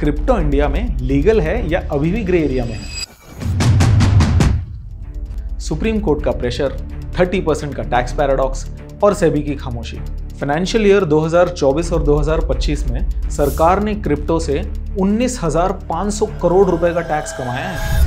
Crypto India में legal है या अभी भी ग्रे एरिया में है? सुप्रीम कोर्ट का प्रेशर, 30% का टैक्स पैराडॉक्स और सेबी की खामोशी। फाइनेंशियल ईयर 2024 और 2025 में सरकार ने क्रिप्टो से 19,500 करोड़ रुपए का टैक्स कमाया है।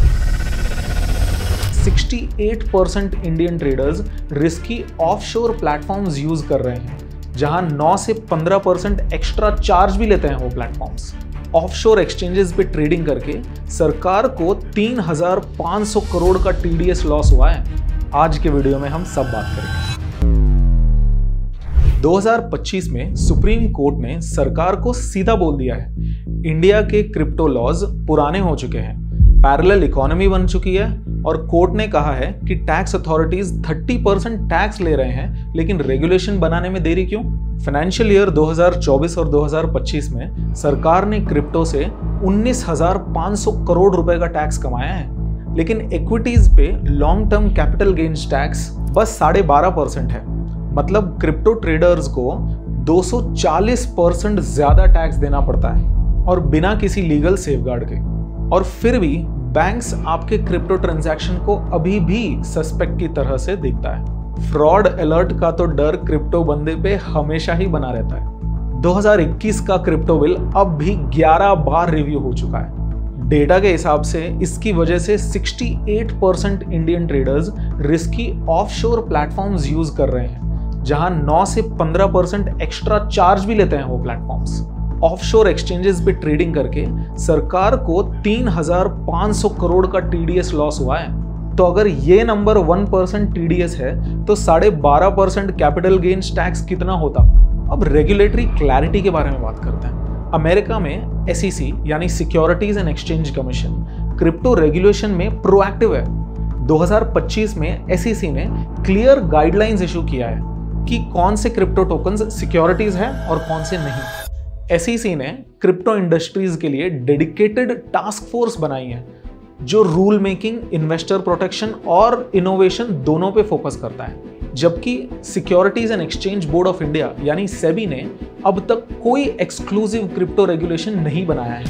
68% Indian traders risky offshore platforms use कर रहे हैं, जहां 9 से 15% एक्स्ट्रा चार्ज भी लेते हैं वो प्लेटफॉर्म्स। ऑफशोर एक्सचेंजेस पे ट्रेडिंग करके सरकार को 3,500 करोड़ का टीडीएस लॉस हुआ है। आज के वीडियो में हम सब बात करेंगे। 2025 में सुप्रीम कोर्ट ने सरकार को सीधा बोल दिया है, इंडिया के क्रिप्टो लॉज पुराने हो चुके हैं, पैरेलल इकोनॉमी बन चुकी है और कोर्ट ने कहा है कि टैक्स अथॉरिटीज 30% टैक्स ले रहे हैं, लेकिन रेगुलेशन बनाने में देरी क्यों? फाइनेंशियल ईयर 2024 और 2025 में सरकार ने क्रिप्टो से 19,500 करोड़ रुपए का टैक्स कमाया है, लेकिन इक्विटीज पे long term capital gains tax बस 12.5% है। मतलब क्रिप्टो ट्रेडर्स को 240% ज्यादा टैक्स देना पड़ता है और बिना किसी लीगल सेफगार्ड के। और फिर भी बैंक्स आपके क्रिप्टो ट्रांजैक्शन को अभी भी सस्पेक्ट की तरह से देखता है। फ्रॉड अलर्ट का तो डर क्रिप्टो बंदे पे हमेशा ही बना रहता है। 2021 का क्रिप्टो बिल अब भी 11 बार रिव्यू हो चुका है। डेटा के हिसाब से इसकी वजह से 68% Indian traders risky offshore platforms use कर रहे हैं, जहां 9 से 15% एक्स्ट्रा चार्ज भी लेते हैं वो प्लेटफॉर्म्स। ऑफशोर एक्सचेंजेस पे ट्रेडिंग करके सरकार को 3,500 करोड़ का टीडीएस लॉस हुआ है। तो अगर ये नंबर 1% टीडीएस है तो 12.5% कैपिटल गेन्स टैक्स कितना होता? अब रेगुलेटरी क्लैरिटी के बारे में बात करते हैं। अमेरिका में SEC यानी securities and exchange commission crypto regulation में प्रोएक्टिव है। 2025 में SEC ने क्लियर गाइडलाइंस इशू किया है कि कौन से क्रिप्टो टोकन्स सिक्योरिटीज है और कौन से नहीं। SEC ने क्रिप्टो इंडस्ट्रीज के लिए डेडिकेटेड टास्क फोर्स बनाई है, जो रूल मेकिंग, इन्वेस्टर प्रोटेक्शन और इनोवेशन दोनों पे फोकस करता है। जबकि securities and exchange board of India यानी सेबी ने अब तक कोई एक्सक्लूसिव क्रिप्टो रेगुलेशन नहीं बनाया है।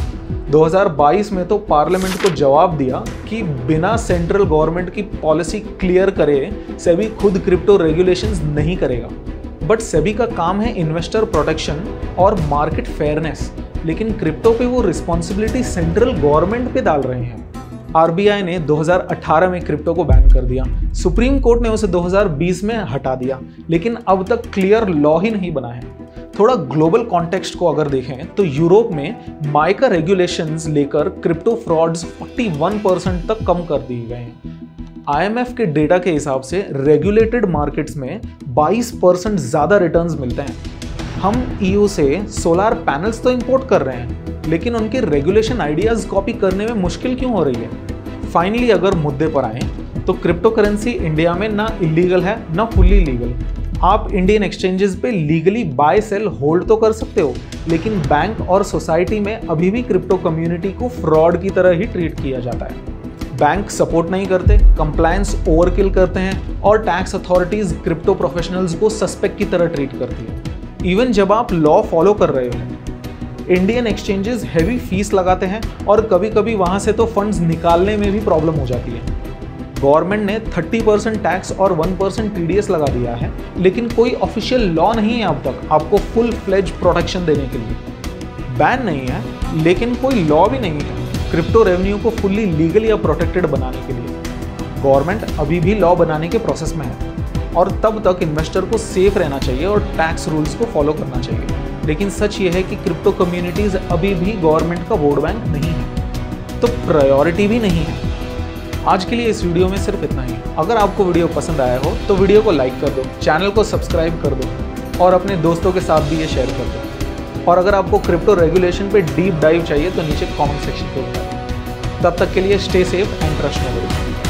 2022 में तो पार्लियामेंट को जवाब दिया कि बिना सेंट्रल गवर्नमेंट की पॉलिसी क्लियर करे सेबी खुद क्रिप्टो रेगुलेशंस नहीं करेगा। बट सेबी का काम है इन्वेस्टर प्रोटेक्शन और मार्केट फेयरनेस, लेकिन क्रिप्टो पे वो रिस्पॉन्सिबिलिटी सेंट्रल गवर्नमेंट पे डाल रहे हैं। आरबीआई ने 2018 में क्रिप्टो को बैन कर दिया, सुप्रीम कोर्ट ने उसे 2020 में हटा दिया, लेकिन अब तक क्लियर लॉ ही नहीं बना है। थोड़ा ग्लोबल कॉन्टेक्स्ट को अगर देखें तो यूरोप में माइका रेगुलेशंस लेकर क्रिप्टो फ्रॉड्स 41% तक कम कर दिए गए हैं। IMF के डेटा के हिसाब से रेगुलेटेड मार्केट्स में 22% ज्यादा रिटर्न्स मिलते हैं। हम EU से सोलर पैनल्स तो इंपोर्ट कर रहे हैं, लेकिन उनके रेगुलेशन आइडियाज कॉपी करने में मुश्किल क्यों हो रही है? फाइनली अगर मुद्दे पर आए तो क्रिप्टो करेंसी इंडिया में ना इलीगल है ना फुल्ली लीगल। आप इंडियन एक्सचेंजेस पे लीगली बाय सेल होल्ड तो कर सकते हो, लेकिन बैंक और सोसाइटी में अभी भी क्रिप्टो कम्युनिटी को फ्रॉड की तरह ही ट्रीट किया जाता है। बैंक सपोर्ट नहीं करते, कंप्लायंस ओवरकिल करते हैं और टैक्स अथॉरिटीज क्रिप्टो प्रोफेशनल्स को सस्पेक्ट की तरह ट्रीट करती है। इवन जब आप लॉ फॉलो कर रहे हो, इंडियन एक्सचेंजेस हैवी फीस लगाते हैं और कभी कभी वहां से तो फंड्स निकालने में भी प्रॉब्लम हो जाती है। गवर्नमेंट ने 30% टैक्स और 1% टीडीएस लगा दिया है, लेकिन कोई ऑफिशियल लॉ नहीं है अब तक आपको फुल फ्लेज प्रोटेक्शन देने के लिए। बैन नहीं है, लेकिन कोई लॉ भी नहीं है क्रिप्टो रेवेन्यू को फुल्ली लीगल या प्रोटेक्टेड बनाने के लिए। गवर्नमेंट अभी भी लॉ बनाने के प्रोसेस में है और तब तक इन्वेस्टर को सेफ रहना चाहिए और टैक्स रूल्स को फॉलो करना चाहिए। लेकिन सच ये है कि क्रिप्टो कम्युनिटीज अभी भी गवर्नमेंट का वोट बैंक नहीं है, तो प्रायोरिटी भी नहीं है। आज के लिए इस वीडियो में सिर्फ इतना ही। अगर आपको वीडियो पसंद आया हो तो वीडियो को लाइक कर दो, चैनल को सब्सक्राइब कर दो और अपने दोस्तों के साथ भी ये शेयर कर दो। और अगर आपको क्रिप्टो रेगुलेशन पे डीप डाइव चाहिए तो नीचे कमेंट सेक्शन पे बताओ। तब तक के लिए stay safe and trust nobody.